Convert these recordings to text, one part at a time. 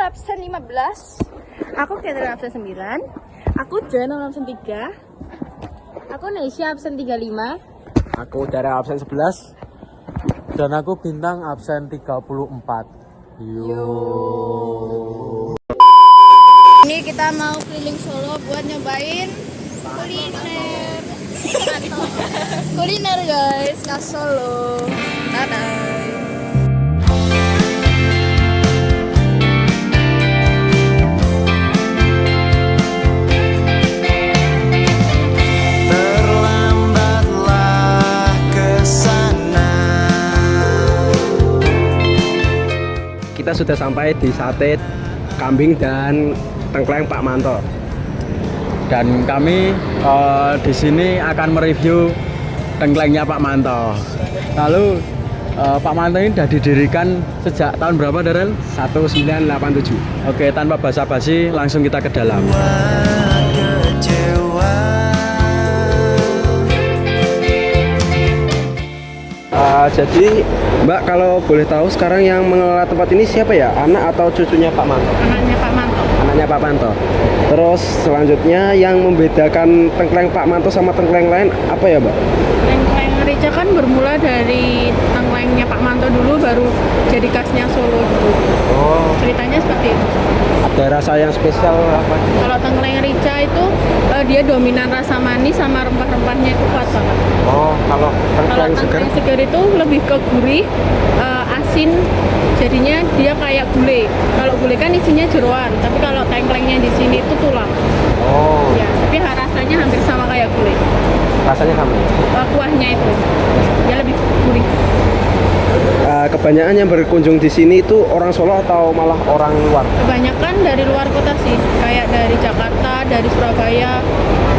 absen 15. Aku Catherine absen 9. Aku Joanna absen 3. Aku Nesya absen 35. Aku Dara absen 11. Dan aku Bintang absen 34. Yo. Ini kita mau keliling Solo buat nyobain kuliner. Kuliner guys, khas Solo. Dadah. Kita sudah sampai di sate kambing dan tengkleng Pak Manto. Dan kami di sini akan mereview tengklengnya Pak Manto. Lalu Pak Manto ini sudah didirikan sejak tahun berapa, Darel? 1987. Oke, tanpa basa-basi langsung kita ke dalam. Jadi Mbak, kalau boleh tahu sekarang yang mengelola tempat ini siapa ya? Anak atau cucunya Pak Manto? Anaknya Pak Manto. Anaknya Pak Manto. Terus selanjutnya yang membedakan tengkleng Pak Manto sama tengkleng lain apa ya, Mbak? Tengkleng Rica kan bermula dari tengklengnya Pak Manto dulu, baru jadi khasnya Solo dulu. Oh, Ceritanya seperti itu. ada rasa yang spesial apa? Kalau tengkleng Rica itu dia dominan rasa manis sama rempah-rempahnya itu kuat banget. Oh, kalau Kalau tengkleng segar? tengkleng segar itu lebih ke gurih, asin, jadinya dia kayak gulai. Kalau gulai kan isinya jeroan, tapi kalau tengklengnya di sini itu tulang. Oh, Ya, tapi rasanya hampir sama kayak gulai. rasanya sama. Kuahnya itu, dia lebih gurih. Kebanyakan yang berkunjung di sini itu orang Solo atau malah orang luar? Kebanyakan dari luar kota sih, kayak dari Jakarta, dari Surabaya.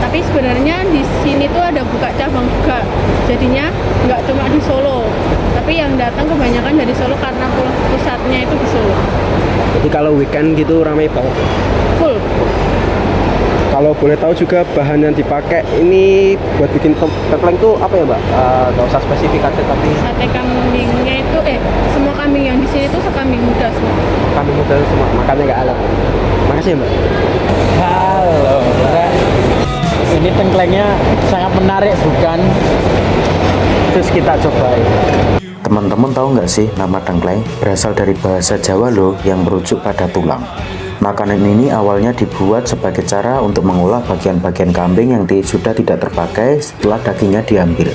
Tapi sebenarnya di sini tuh ada buka cabang juga. Jadinya nggak cuma di Solo, tapi yang datang kebanyakan dari Solo karena pusatnya itu di Solo. Jadi kalau weekend gitu ramai banget. Full. Kalau boleh tahu juga bahan yang dipakai ini buat bikin tengkleng itu apa ya, Mbak? Gak usah spesifik aja, tapi Sate kambingnya itu semua kambing yang di sini tuh sekambing muda semua. kami muda semua, makannya nggak alat. Makasih ya, Mbak. Halo, Mbak. Ini tengklengnya sangat menarik, bukan? Terus kita cobain. Teman-teman tahu nggak sih nama tengkleng berasal dari bahasa Jawa loh yang merujuk pada tulang. Makanan ini awalnya dibuat sebagai cara untuk mengolah bagian-bagian kambing yang sudah tidak terpakai setelah dagingnya diambil.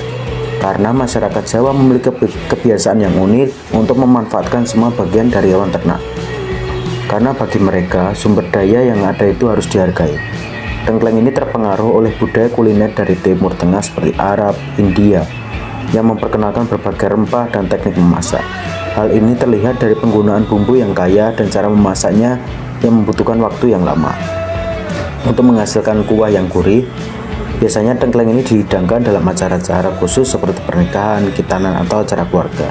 Karena masyarakat Jawa memiliki kebiasaan yang unik untuk memanfaatkan semua bagian dari hewan ternak. Karena bagi mereka, sumber daya yang ada itu harus dihargai. Tengkleng ini terpengaruh oleh budaya kuliner dari Timur Tengah seperti Arab, India, yang memperkenalkan berbagai rempah dan teknik memasak. Hal ini terlihat dari penggunaan bumbu yang kaya dan cara memasaknya yang membutuhkan waktu yang lama. Untuk menghasilkan kuah yang gurih, biasanya tengkleng ini dihidangkan dalam acara-acara khusus seperti pernikahan, khitanan, atau acara keluarga,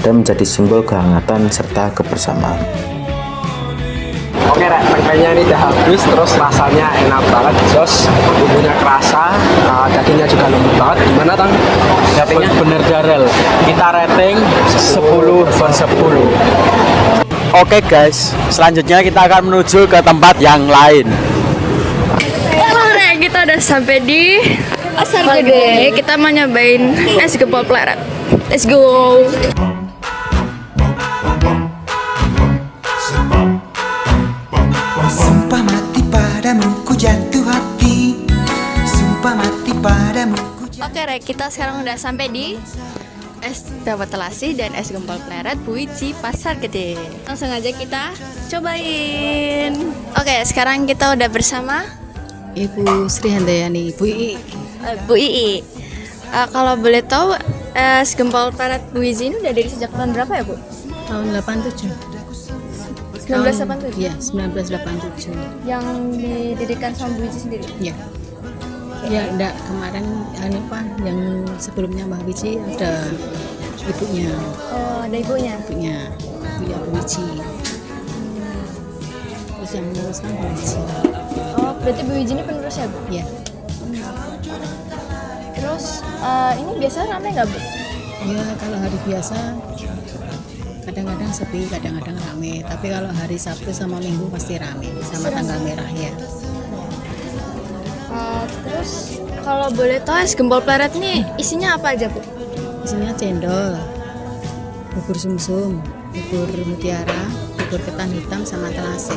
dan menjadi simbol kehangatan serta kebersamaan. Oke, Rek, tengklengnya ini udah habis, terus rasanya enak banget, jos, bumbunya kerasa, dagingnya juga lembut banget. Gimana, Tang? Ratingnya? Bener, Darel. Kita rating 10/10. Oke guys, selanjutnya kita akan menuju ke tempat yang lain. Oke, kita udah sampai di Pasar Gede. Kita mau nyobain es gempol pleret. Let's go. Sumpah mati padamu ku jatuh hati. Sumpah mati padamu ku jatuh. Oke, Rek, kita sekarang udah sampai di es dawet telasi dan es gempol pleret Buici Pasar Gede. Langsung aja kita cobain. Oke, sekarang kita udah bersama Ibu Sri Handayani, Bu Ii. Bu Ii. Kalau boleh tahu es gempol pleret Buici ini udah dari sejak tahun berapa ya, Bu? Tahun 87. 1987. Iya, 1987. Yang didirikan sama Bu Wici sendiri. Ya. Ya, enggak, kemarin yang sebelumnya Mbak Wici ada ibunya. Oh, ada ibunya. Ibunya Bu Wici. Terus yang meneruskan Bu Wici. Oh, berarti Bu Wici ini penerus ya, Bu? Ya. Terus ini biasanya rame nggak, Bu? Ya, kalau hari biasa Kadang-kadang sepi, kadang-kadang rame. Tapi kalau hari Sabtu sama Minggu pasti rame, sama tanggal merah ya. Terus kalau boleh tahu es gempol pleret nih isinya apa aja, Bu? Isinya cendol, bubur sumsum, bubur mutiara, bubur ketan hitam sama telase,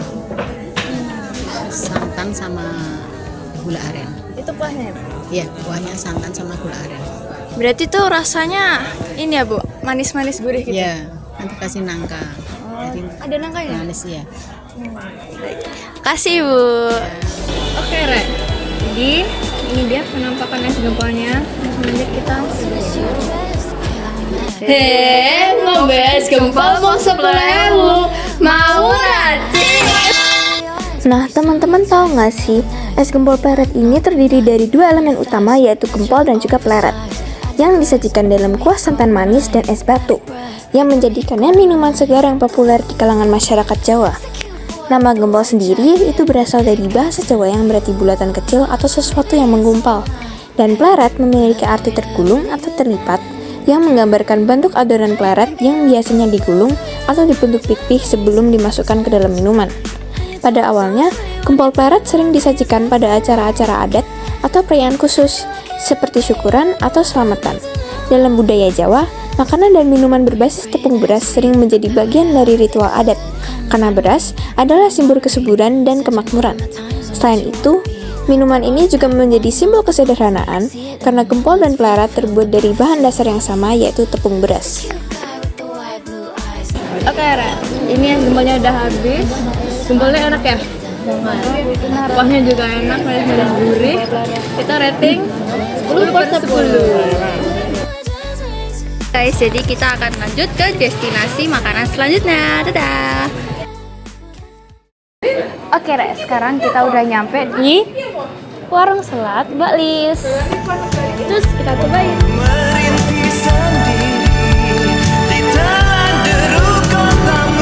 santan sama gula aren. Itu kuahnya, Bu? Iya, kuahnya santan sama gula aren. Berarti tuh rasanya ini ya, Bu, manis-manis gurih gitu. Iya, nanti kasih nangka. Jadi Ada nangkanya? manis ya. Kasih, Bu. Oke, Re. Jadi ini dia penampakan es gempolnya. Selanjutnya kita ngombe es gempol mau 10.000 mau nanti. Nah, teman-teman tahu nggak sih, es gempol pleret ini terdiri dari dua elemen utama yaitu gempol dan juga pleret yang disajikan dalam kuah santan manis dan es batu yang menjadikannya minuman segar yang populer di kalangan masyarakat Jawa. Nama gempol sendiri itu berasal dari bahasa Jawa yang berarti bulatan kecil atau sesuatu yang menggumpal, dan pleret memiliki arti tergulung atau terlipat yang menggambarkan bentuk adonan pleret yang biasanya digulung atau dibentuk pipih sebelum dimasukkan ke dalam minuman. Pada awalnya, gempol pleret sering disajikan pada acara-acara adat atau perayaan khusus, seperti syukuran atau selamatan. Dalam budaya Jawa, makanan dan minuman berbasis tepung beras sering menjadi bagian dari ritual adat, karena beras adalah simbol kesuburan dan kemakmuran. Selain itu, minuman ini juga menjadi simbol kesederhanaan, karena gempol dan pleret terbuat dari bahan dasar yang sama, yaitu tepung beras. Oke, Re. Ini es gempolnya udah habis. Gempolnya enak ya? Kuahnya juga enak, manis-manis gurih. Kita rating 10/10. Guys, jadi kita akan lanjut ke destinasi makanan selanjutnya. Dadah. Oke, Re, sekarang kita udah nyampe di warung selat Mbak Lis. Terus kita cobain. Merintih sendiri di telan deru kotamu.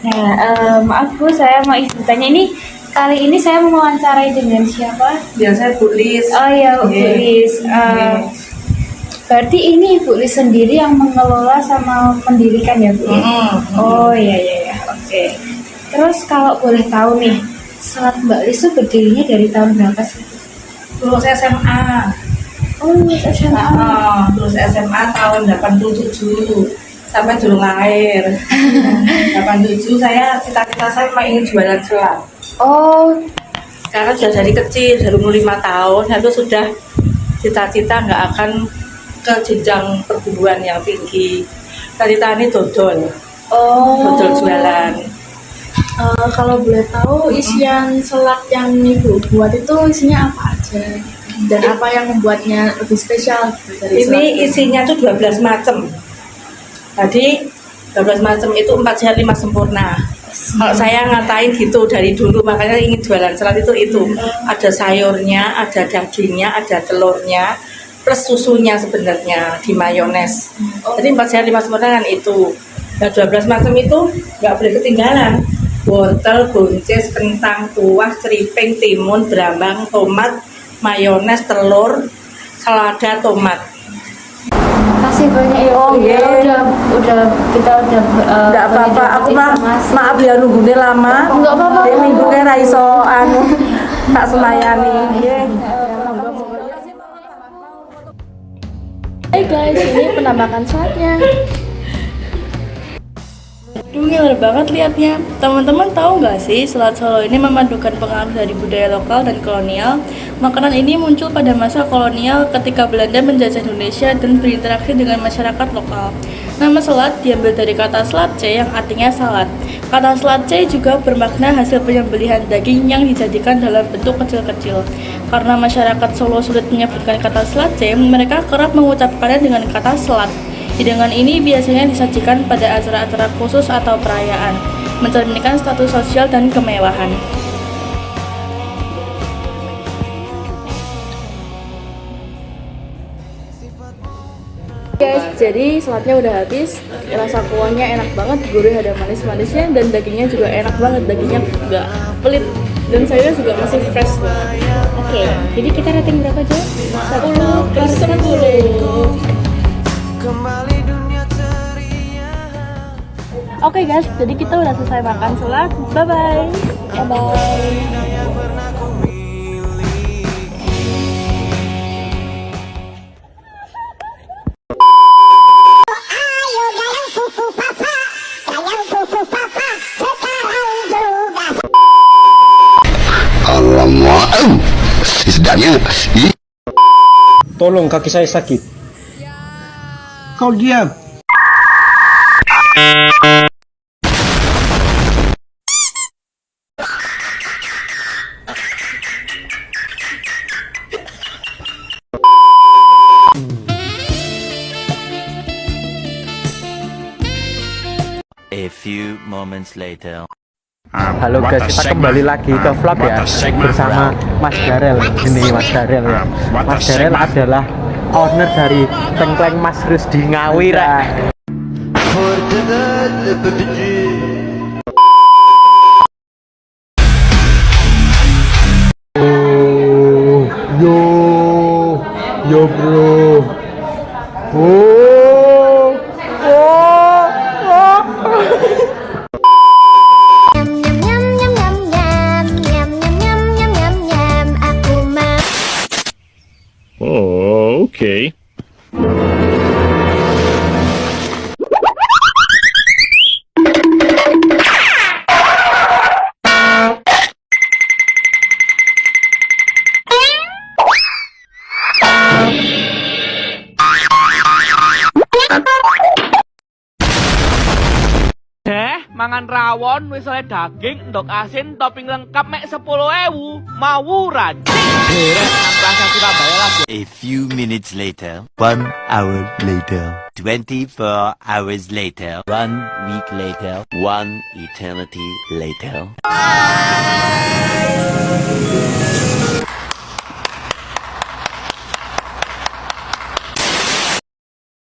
Nah, maaf Bu, saya mau izin tanya ini kali ini saya mau wawancarai dengan siapa? Biasa Bu Lis. Oh iya, Bu Lis. Berarti ini Bu Lis sendiri yang mengelola sama mendirikan ya Bu? Oh iya, oke. Terus kalau boleh tahu nih, Selat Mbak Lis itu berdirinya dari tahun berapa sih? Lulus SMA. Oh, lulus SMA. Lulus SMA tahun 87 sampai dulu lahir. 87 saya cita-cita saya memang ingin jualan selat. Oh, Karena sudah dari kecil, dari umur 5 tahun saya tuh sudah cita-cita nggak akan ke jenjang perguruan yang tinggi. Cita-cita ini dodol jualan. kalau boleh tahu isian selat yang Ibu buat itu isinya apa aja? Dan apa yang membuatnya lebih spesial gitu dari Ini isinya tuh 12 macam. Jadi 12 macam itu 4 sehat 5 sempurna. Kalau saya ngatain gitu dari dulu, makanya ingin jualan selat itu. Ada sayurnya, ada dagingnya, ada telurnya, plus susunya sebenarnya di mayones. Jadi 4 sehat 5 sempurna kan itu. Nah 12 macam itu nggak boleh ketinggalan. Wortel, buncis, kentang, kuah, seriping, timun, brambang, tomat, mayones, telur, selada, tomat. Kasih banyak ya. Oh, Bu. Ya, iya. kita udah Enggak apa-apa, aku maaf ya nunggunya lama. Enggak apa-apa. Dia minggunya ra iso tak selayani. Nggih. Hai guys, ini penampakan selatnya. Ngiler banget liatnya. Teman-teman tahu nggak sih, selat Solo ini memadukan pengaruh dari budaya lokal dan kolonial. Makanan ini muncul pada masa kolonial ketika Belanda menjajah Indonesia dan berinteraksi dengan masyarakat lokal. Nama selat diambil dari kata selatce yang artinya salad. Kata selatce juga bermakna hasil penyembelihan daging yang dijadikan dalam bentuk kecil-kecil. Karena masyarakat Solo sulit menyebutkan kata selatce, mereka kerap mengucapkannya dengan kata selat. Hidangan ini biasanya disajikan pada acara-acara khusus atau perayaan, mencerminkan status sosial dan kemewahan. Guys, Jadi saladnya udah habis, rasa kuahnya enak banget, gurih, ada manis-manisnya, dan dagingnya juga enak banget, dagingnya nggak pelit, dan sayurnya juga masih fresh banget. Oke, jadi kita rating berapa Jo? 10/10. Oke guys, jadi kita udah selesai makan salad. Bye bye. Bye bye. Tolong, kaki saya sakit. Kau diam. A few moments later. Halo guys, kita kembali lagi ke vlog ya bersama Mas Darel. Ini Mas Darel ya. Mas Darel adalah owner dari Tengkleng Mas Rusdi Ngawi rek. Yo bro. Oh, okay. Mangan rawon wis oleh daging, endok asin, topping lengkap mek 10.000. Mawuran. A few minutes later, 1 hour later, 24 hours later, 1 week later, 1 eternity later.